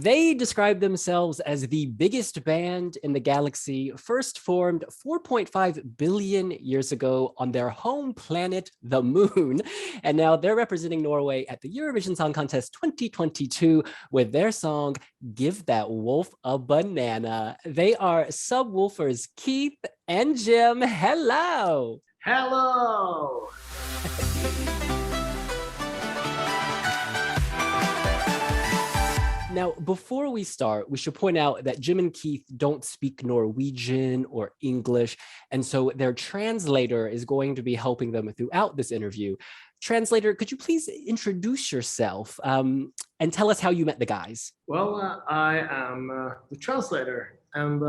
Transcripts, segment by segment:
They describe themselves as the biggest band in the galaxy, first formed 4.5 billion years ago on their home planet, the Moon. And now they're representing Norway at the Eurovision Song Contest 2022 with their song, Give That Wolf a Banana. They are Subwoolfer's Keith and Jim. Hello. Hello. Now, before we start, we should point out that Jim and Keith don't speak Norwegian or English, and so their translator is going to be helping them throughout this interview. Translator, could you please introduce yourself and tell us how you met the guys? Well, I am the translator, and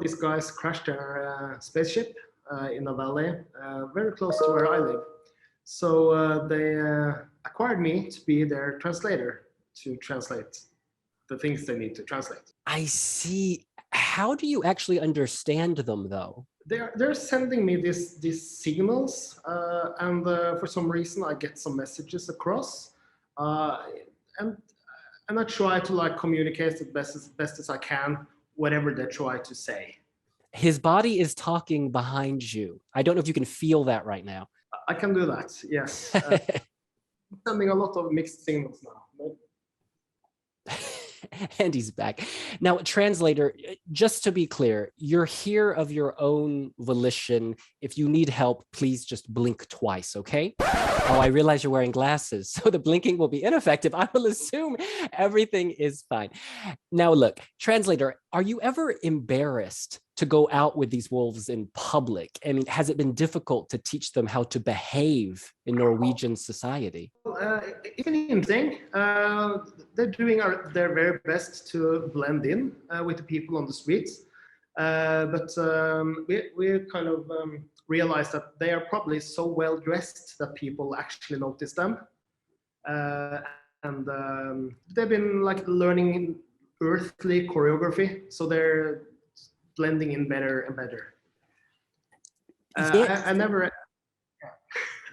these guys crashed their spaceship in a valley very close to where I live. So they acquired me to be their translator, to translate the things they need to translate. I see. How do you actually understand them, though? They're sending me these signals, and for some reason I get some messages across, and I try to communicate as best as I can, whatever they try to say. His body is talking behind you. I don't know if you can feel that right now. I can do that, yes. Sending a lot of mixed signals now. And he's back. Now, translator, just to be clear, you're here of your own volition. If you need help, please just blink twice, okay? Oh, I realize you're wearing glasses, so the blinking will be ineffective. I will assume everything is fine. Now, look, translator, are you ever embarrassed to go out with these wolves in public? I mean, has it been difficult to teach them how to behave in Norwegian society? It's been interesting. They're doing their very best to blend in with the people on the streets. But we kind of realized that they are probably so well dressed that people actually notice them. And they've been learning earthly choreography, so they're blending in better and better. I never,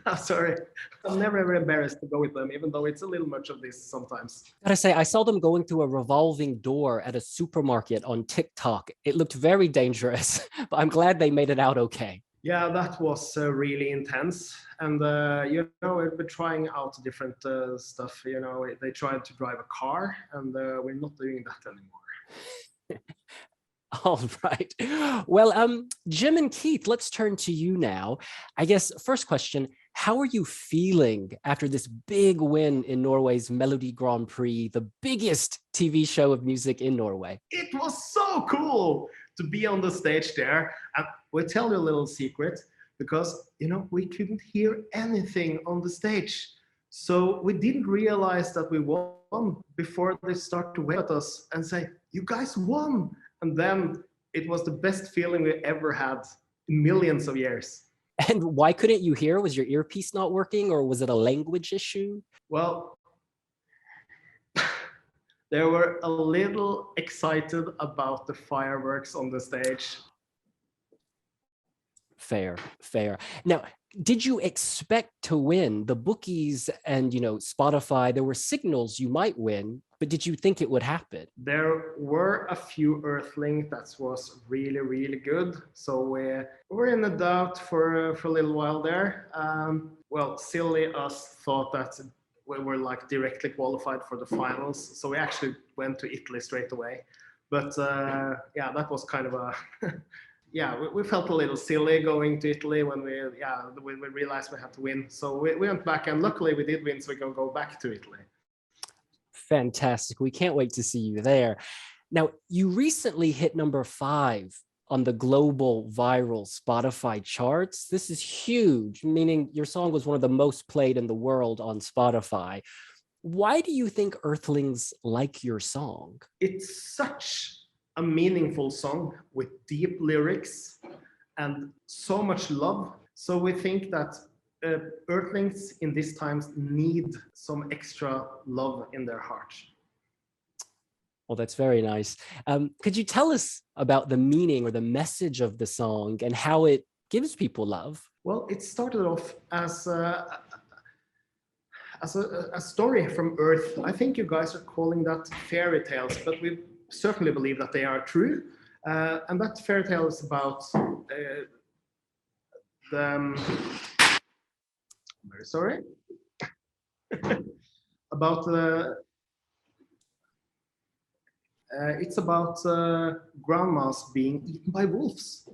I'm sorry, I'm never ever embarrassed to go with them, even though it's a little much of this sometimes. I gotta say, I saw them going through a revolving door at a supermarket on TikTok. It looked very dangerous, but I'm glad they made it out okay. Yeah, that was really intense. And, we've been trying out different stuff. They tried to drive a car, and we're not doing that anymore. All right. Well, Jim and Keith, let's turn to you now. I guess first question, how are you feeling after this big win in Norway's Melodi Grand Prix, the biggest TV show of music in Norway? It was so cool to be on the stage there. And we'll tell you a little secret, because, we couldn't hear anything on the stage. So we didn't realize that we won before they start to wave at us and say, "You guys won." And then it was the best feeling we ever had in millions of years. And why couldn't you hear? Was your earpiece not working, or was it a language issue? Well, they were a little excited about the fireworks on the stage. Fair, fair. Now, did you expect to win? The bookies and, Spotify, there were signals you might win, but did you think it would happen? There were a few Earthlings that was really, really good. So we were in a doubt for a little while there. Well, silly us thought that we were directly qualified for the finals. So we actually went to Italy straight away. But yeah, that was kind of a... Yeah, we felt a little silly going to Italy when we realized we had to win. So we went back, and luckily we did win, so we can go back to Italy. Fantastic. We can't wait to see you there. Now, you recently hit number 5 on the global viral Spotify charts. This is huge, meaning your song was one of the most played in the world on Spotify. Why do you think Earthlings like your song? It's such a meaningful song with deep lyrics and so much love. So we think that Earthlings in these times need some extra love in their heart. Well, that's very nice. Could you tell us about the meaning or the message of the song and how it gives people love? Well, it started off as As a story from Earth, I think you guys are calling that fairy tales, but we certainly believe that they are true. And that fairy tale is about I'm very sorry, about it's about grandmas being eaten by wolves.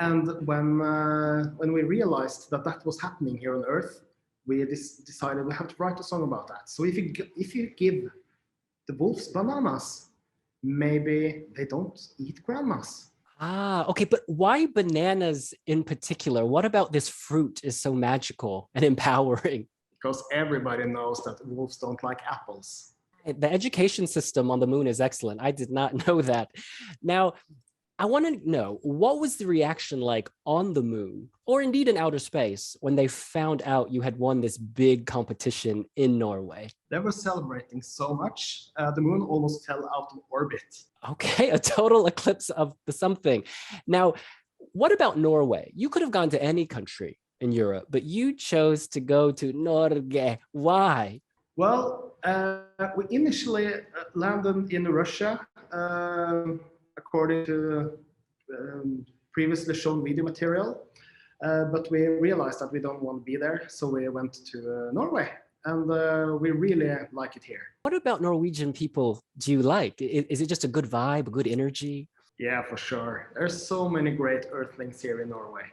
And when we realized that that was happening here on Earth, we decided we have to write a song about that. So if you give the wolves bananas, maybe they don't eat grandmas. Ah, okay, but why bananas in particular? What about this fruit is so magical and empowering? Because everybody knows that wolves don't like apples. The education system on the moon is excellent. I did not know that. Now, I want to know, what was the reaction like on the moon, or indeed in outer space, when they found out you had won this big competition in Norway? They were celebrating so much, the moon almost fell out of orbit. Okay, a total eclipse of the something. Now, what about Norway? You could have gone to any country in Europe, but you chose to go to Norge. Why? Well, we initially landed in Russia, according to previously shown video material, but we realized that we don't want to be there, so we went to Norway, and we really like it here. What about Norwegian people do you like? Is it just a good vibe, a good energy? Yeah, for sure. There's so many great Earthlings here in Norway.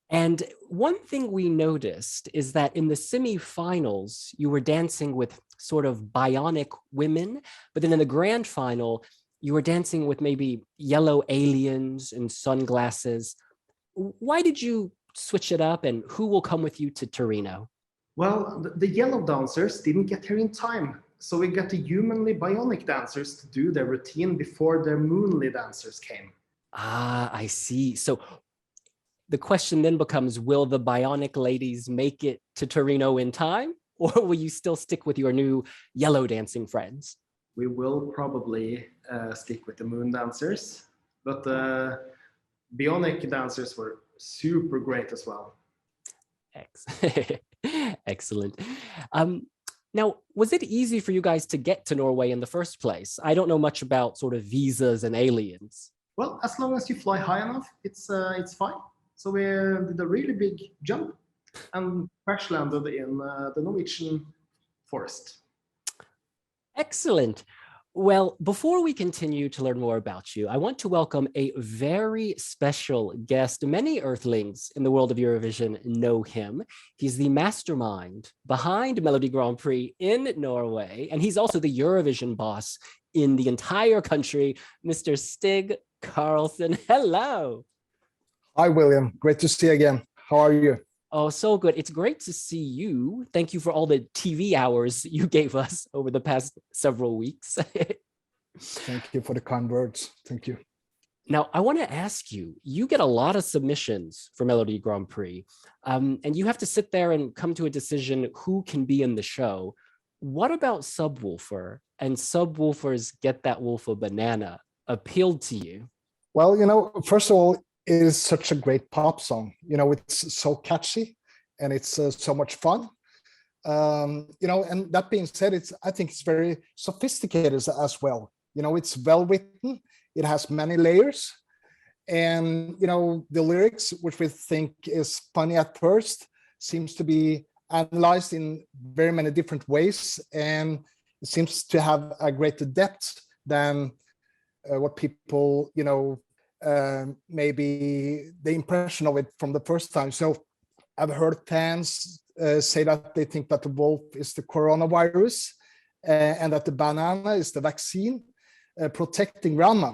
And one thing we noticed is that in the semifinals, you were dancing with sort of bionic women, but then in the grand final, you were dancing with maybe yellow aliens and sunglasses. Why did you switch it up, and who will come with you to Torino? Well, the yellow dancers didn't get here in time, so we got the humanly bionic dancers to do their routine before the moonly dancers came. Ah, I see. So the question then becomes, will the bionic ladies make it to Torino in time, or will you still stick with your new yellow dancing friends? We will probably stick with the moon dancers, but the bionic dancers were super great as well. Excellent. Now, was it easy for you guys to get to Norway in the first place? I don't know much about sort of visas and aliens. Well, as long as you fly high enough, it's fine. So we did a really big jump and crash landed in the Norwegian forest. Excellent. Well, before we continue to learn more about you, I want to welcome a very special guest. Many Earthlings in the world of Eurovision know him. He's the mastermind behind Melodi Grand Prix in Norway, and he's also the Eurovision boss in the entire country, Mr. Stig Karlsen. Hello. Hi, William. Great to see you again. How are you? Oh, so good. It's great to see you. Thank you for all the TV hours you gave us over the past several weeks. Thank you for the kind words. Thank you. Now, I want to ask you, you get a lot of submissions for Melodi Grand Prix, and you have to sit there and come to a decision who can be in the show. What about Subwoolfer and Subwoolfer's Get That Wolf a Banana appealed to you? Well, first of all, it is such a great pop song. It's so catchy and it's so much fun. And that being said, I think it's very sophisticated as well. It's well written. It has many layers, and the lyrics, which we think is funny at first, seems to be analyzed in very many different ways, and it seems to have a greater depth than what people maybe the impression of it from the first time. So I've heard fans say that they think that the wolf is the coronavirus and that the banana is the vaccine protecting grandma.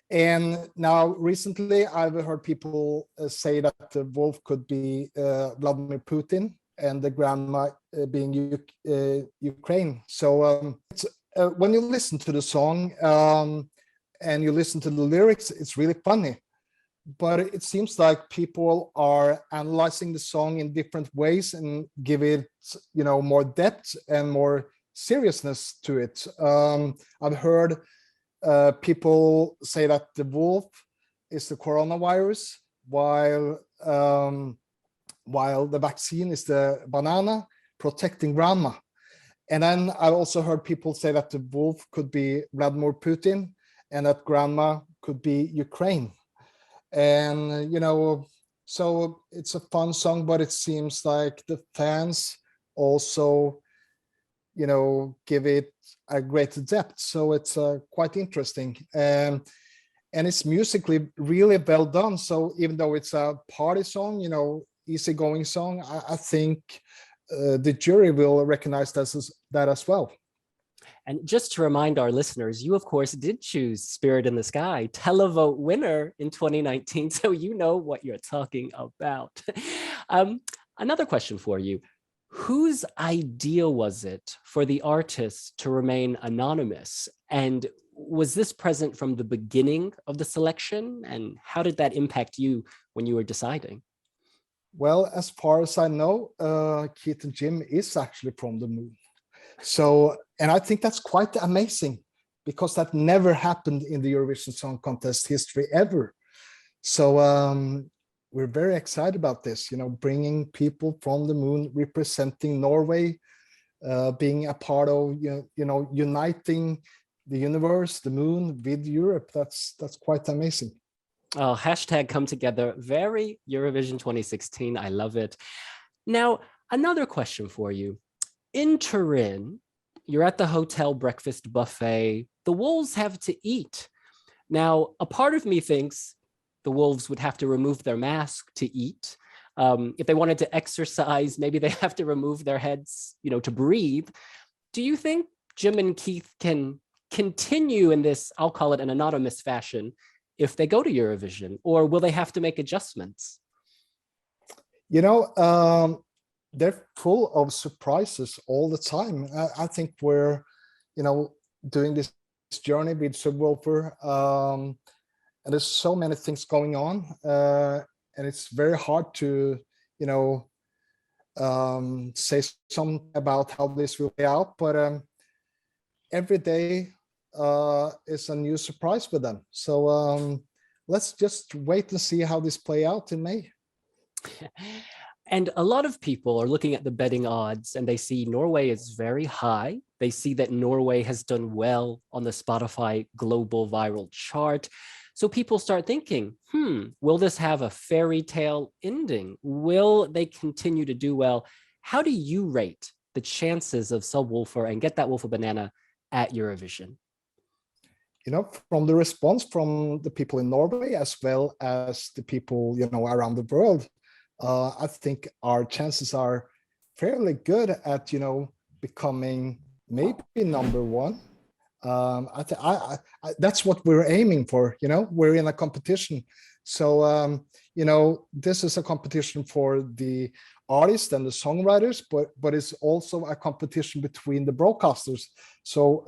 And now recently I've heard people say that the wolf could be Vladimir Putin and the grandma being Ukraine. So when you listen to the song, and you listen to the lyrics, it's really funny. But it seems like people are analyzing the song in different ways and give it, more depth and more seriousness to it. I've heard people say that the wolf is the coronavirus, while the vaccine is the banana protecting grandma. And then I also heard people say that the wolf could be Vladimir Putin and that grandma could be Ukraine. And, so it's a fun song, but it seems like the fans also, give it a greater depth. So it's quite interesting. And it's musically really well done. So even though it's a party song, easygoing song, I think the jury will recognize that as well. And just to remind our listeners, you, of course, did choose Spirit in the Sky, televote winner in 2019. So you know what you're talking about. Another question for you. Whose idea was it for the artist to remain anonymous? And was this present from the beginning of the selection? And how did that impact you when you were deciding? Well, as far as I know, Keith and Jim is actually from the moon. So, and I think that's quite amazing because that never happened in the Eurovision Song Contest history ever. So we're very excited about this, bringing people from the moon, representing Norway, being a part of, uniting the universe, the moon with Europe. That's quite amazing. Oh, hashtag come together. Very Eurovision 2016. I love it. Now, another question for you. In Turin, you're at the hotel breakfast buffet. The wolves have to eat. Now, a part of me thinks the wolves would have to remove their mask to eat. If they wanted to exercise, maybe they have to remove their heads, to breathe. Do you think Jim and Keith can continue in this, I'll call it an anonymous fashion, if they go to Eurovision, or will they have to make adjustments? They're full of surprises all the time. I think we're, doing this journey with Subwoolfer, and there's so many things going on, and it's very hard to, say something about how this will play out. But every day is a new surprise for them. So let's just wait and see how this play out in May. And a lot of people are looking at the betting odds and they see Norway is very high. They see that Norway has done well on the Spotify global viral chart. So people start thinking, will this have a fairy tale ending? Will they continue to do well? How do you rate the chances of Subwoolfer and Get That Wolf a Banana at Eurovision? From the response from the people in Norway, as well as the people, around the world, I think our chances are fairly good at, becoming maybe number one. That's what we're aiming for. We're in a competition. So, this is a competition for the artists and the songwriters, but it's also a competition between the broadcasters. So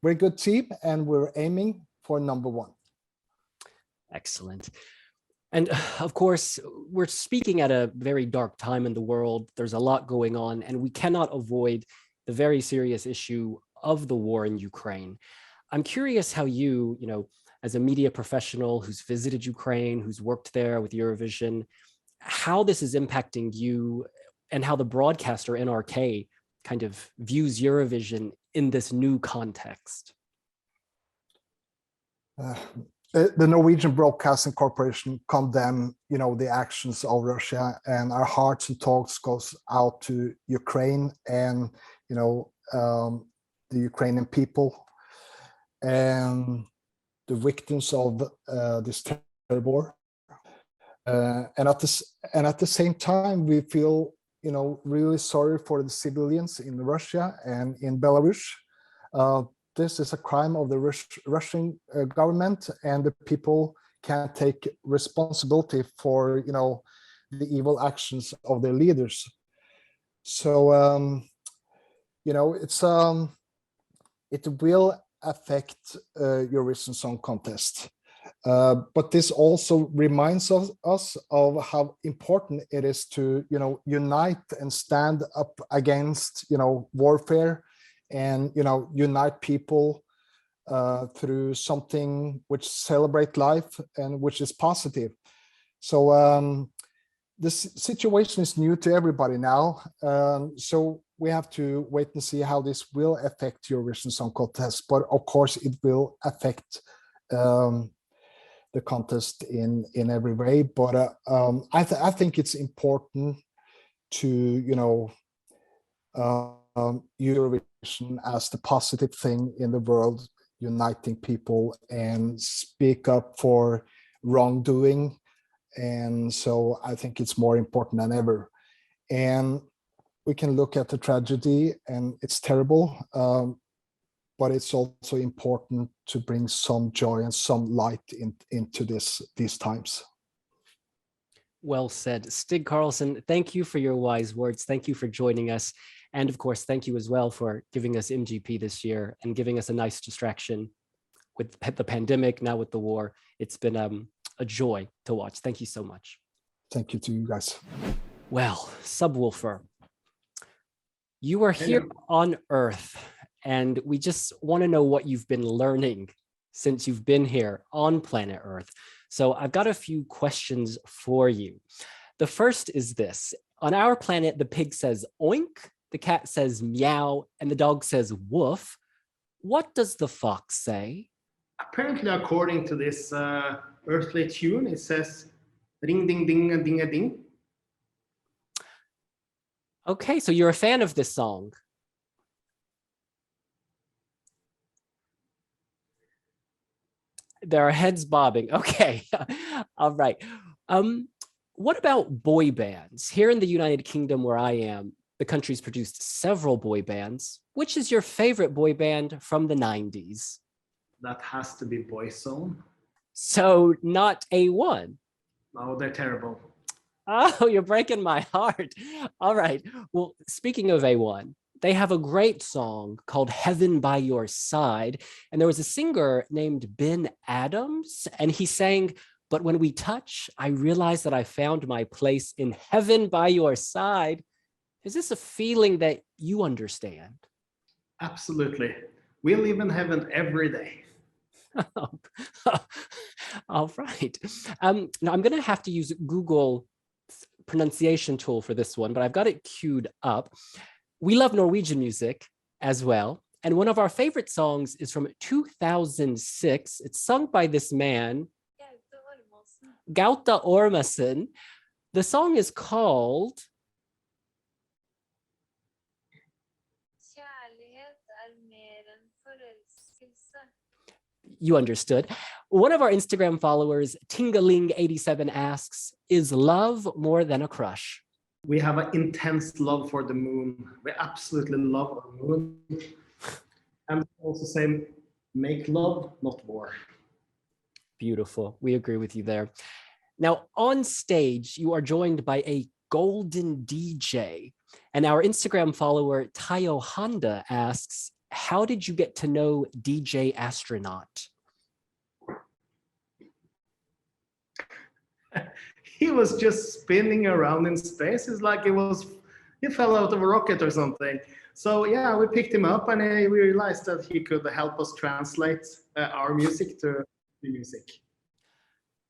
we're a good team and we're aiming for number one. Excellent. And of course, we're speaking at a very dark time in the world. There's a lot going on, and we cannot avoid the very serious issue of the war in Ukraine. I'm curious how you, as a media professional who's visited Ukraine, who's worked there with Eurovision, how this is impacting you and how the broadcaster NRK kind of views Eurovision in this new context. The Norwegian Broadcasting Corporation condemn, the actions of Russia, and our hearts and thoughts goes out to Ukraine and, the Ukrainian people and the victims of this terrible war. And at the same time, we feel, really sorry for the civilians in Russia and in Belarus. This is a crime of the Russian government, and the people can't take responsibility for, the evil actions of their leaders. So, it will affect Eurovision Song Contest. But this also reminds us of how important it is to, unite and stand up against, warfare, and unite people through something which celebrate life and which is positive. So this situation is new to everybody now, so we have to wait and see how this will affect Eurovision Song Contest. But of course, it will affect the contest in every way. But I think it's important to, you know, Eurovision as the positive thing in the world, uniting people and speak up for wrongdoing. And so I think it's more important than ever. And we can look at the tragedy, and it's terrible, but it's also important to bring some joy and some light into these times. Well said. Stig Karlsen, thank you for your wise words. Thank you for joining us. And of course, thank you as well for giving us MGP this year and giving us a nice distraction with the pandemic, now with the war. It's been a joy to watch. Thank you so much. Thank you to you guys. Well, Subwoolfer, you are here on Earth, and we just want to know what you've been learning since you've been here on planet Earth. So I've got a few questions for you. The first is this. On our planet, the pig says oink, the cat says meow, and the dog says woof. What does the fox say? Apparently, according to this earthly tune, it says ring ding ding a ding a ding. Okay, so you're a fan of this song. There are heads bobbing. Okay, all right. What about boy bands? Here in the United Kingdom, where I am, the country's produced several boy bands. Which is your favorite boy band from the 90s? That has to be Boyzone. So not A1. No, they're terrible. Oh, you're breaking my heart. All right. Well, speaking of A1, they have a great song called Heaven by Your Side. And there was a singer named Ben Adams, and he sang, but when we touch, I realize that I found my place in heaven by your side. Is this a feeling that you understand? Absolutely. We live in heaven every day. All right. Now I'm going to have to use Google pronunciation tool for this one, but I've got it queued up. We love Norwegian music as well. And one of our favorite songs is from 2006. It's sung by this man, Gaute Ormasen. The song is called You understood. One of our Instagram followers, Tingaling87, asks, is love more than a crush? We have an intense love for the moon. We absolutely love our moon. And also say, make love, not war. Beautiful. We agree with you there. Now, on stage, you are joined by a golden DJ. And our Instagram follower, Tayo Honda, asks, how did you get to know DJ Astronaut? He was just spinning around in space. It's like he fell out of a rocket or something. So yeah, we picked him up, and we realized that he could help us translate our music to the music.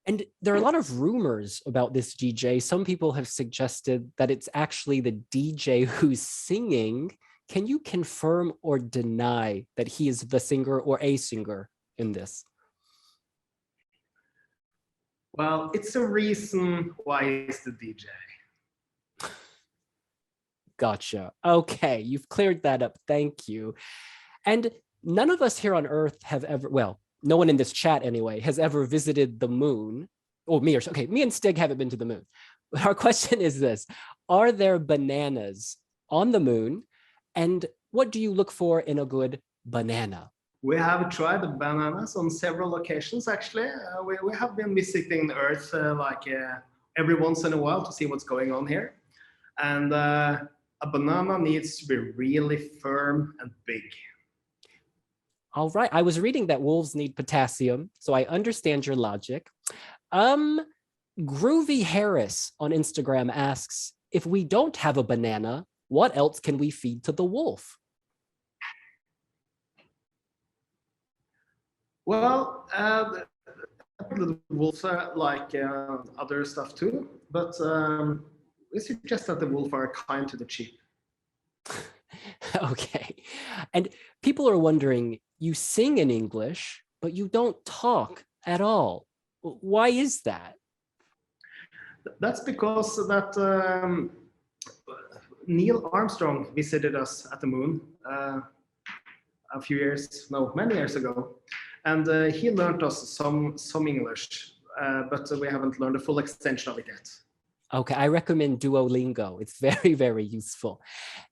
And there are a lot of rumors about this DJ. Some people have suggested that it's actually the DJ who's singing. Can you confirm or deny that he is the singer or a singer in this? Well, it's a reason why he's the DJ. Gotcha. Okay, you've cleared that up. Thank you. And none of us here on Earth have ever, well, no one in this chat anyway, has ever visited the moon. Oh, me and Stig haven't been to the moon. Our question is this: are there bananas on the moon? And what do you look for in a good banana? We have tried the bananas on several occasions, actually. We have been visiting the Earth every once in a while to see what's going on here. And a banana needs to be really firm and big. All right. I was reading that wolves need potassium, so I understand your logic. Groovy Harris on Instagram asks, if we don't have a banana, what else can we feed to the wolf? Well, the wolves like other stuff too. but we suggest that the wolf are kind to the sheep. Okay. And people are wondering, you sing in English, but you don't talk at all. Why is that? That's because that Neil Armstrong visited us at the moon many years ago, and he learned us some English, but we haven't learned the full extension of it yet. Okay, I recommend Duolingo. It's very, very useful.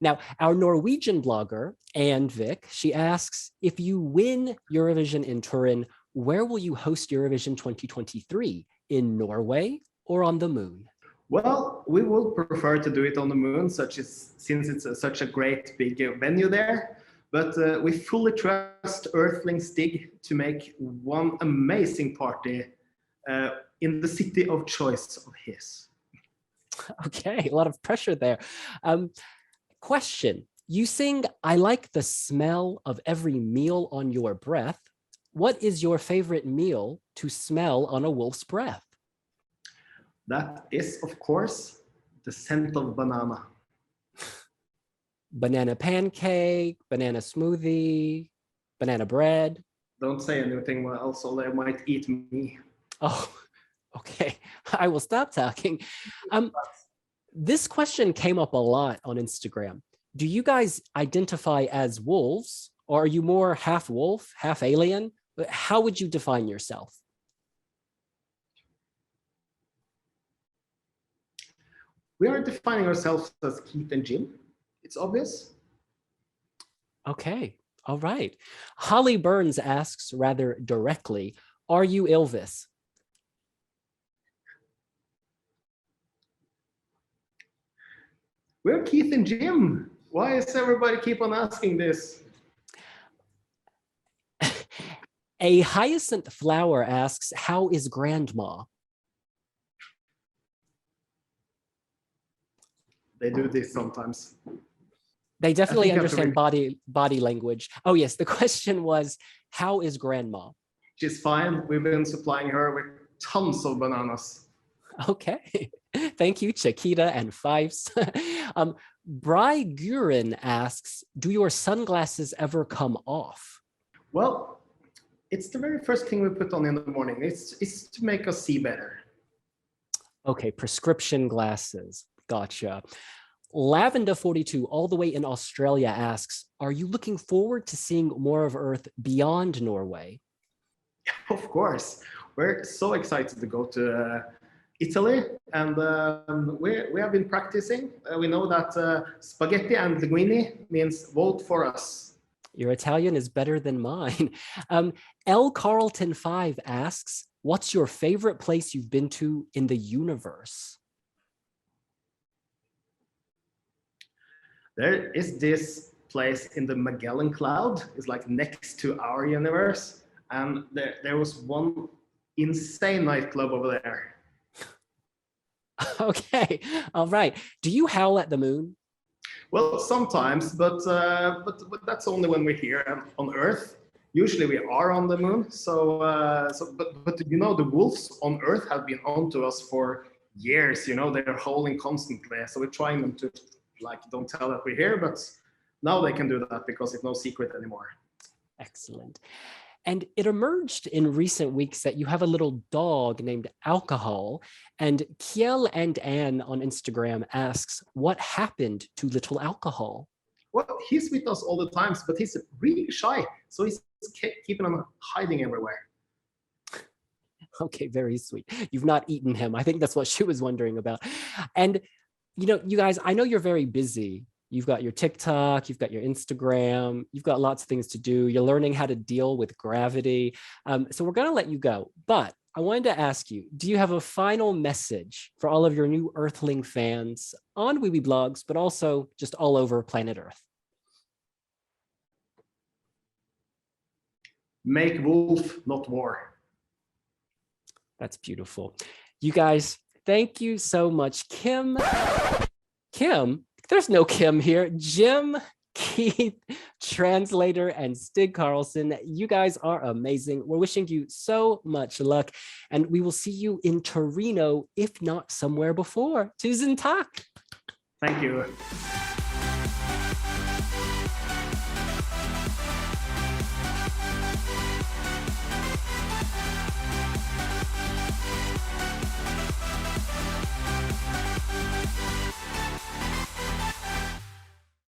Now, our Norwegian blogger, Anne Vick, she asks, if you win Eurovision in Turin, where will you host Eurovision 2023? In Norway or on the moon? Well, we would prefer to do it on the moon, since it's such a great big venue there. But we fully trust Earthling Stig to make one amazing party in the city of choice of his. Okay, a lot of pressure there. Question, you sing, I like the smell of every meal on your breath. What is your favorite meal to smell on a wolf's breath? That is, of course, the scent of banana. Banana pancake, banana smoothie, banana bread. Don't say anything else, or they might eat me. Oh, okay. I will stop talking. This question came up a lot on Instagram. Do you guys identify as wolves, or are you more half wolf, half alien? How would you define yourself? We are defining ourselves as Keith and Jim. It's obvious. Okay, all right. Holly Burns asks rather directly, are you Ylvis? We're Keith and Jim. Why does everybody keep on asking this? A hyacinth flower asks, how is grandma? They do this sometimes. They definitely understand body language. Oh yes, the question was, how is grandma? She's fine. We've been supplying her with tons of bananas. Okay, thank you, Chiquita and Fifes. Bry Gurin asks, do your sunglasses ever come off? Well, it's the very first thing we put on in the morning. It's to make us see better. Okay, prescription glasses. Gotcha. Lavender42, all the way in Australia, asks, are you looking forward to seeing more of Earth beyond Norway? Of course. We're so excited to go to Italy, and we have been practicing. We know that spaghetti and linguine means vote for us. Your Italian is better than mine. L. Carlton 5 asks, what's your favorite place you've been to in the universe? There is this place in the Magellan Cloud. It's like next to our universe. And there was one insane nightclub over there. Okay, all right. Do you howl at the moon? Well, sometimes, but that's only when we're here on Earth. Usually we are on the moon. But you know, the wolves on Earth have been onto us for years. You know, they're howling constantly. So we're trying them to don't tell that we're here, but now they can do that because it's no secret anymore. Excellent. And it emerged in recent weeks that you have a little dog named Alcohol, and Kiel and Anne on Instagram asks, what happened to little Alcohol? Well, he's with us all the time, but he's really shy, so he's keeping on hiding everywhere. Okay, very sweet. You've not eaten him. I think that's what she was wondering about. And you know, you guys, I know you're very busy. You've got your TikTok, you've got your Instagram, you've got lots of things to do. You're learning how to deal with gravity. So we're going to let you go. But I wanted to ask you, do you have a final message for all of your new Earthling fans on Wiwibloggs, but also just all over planet Earth? Make wolf, not war. That's beautiful. You guys, thank you so much. Kim, there's no Kim here. Jim, Keith, Translator, and Stig Karlsen. You guys are amazing. We're wishing you so much luck, and we will see you in Torino, if not somewhere before. Tusen tack! Thank you.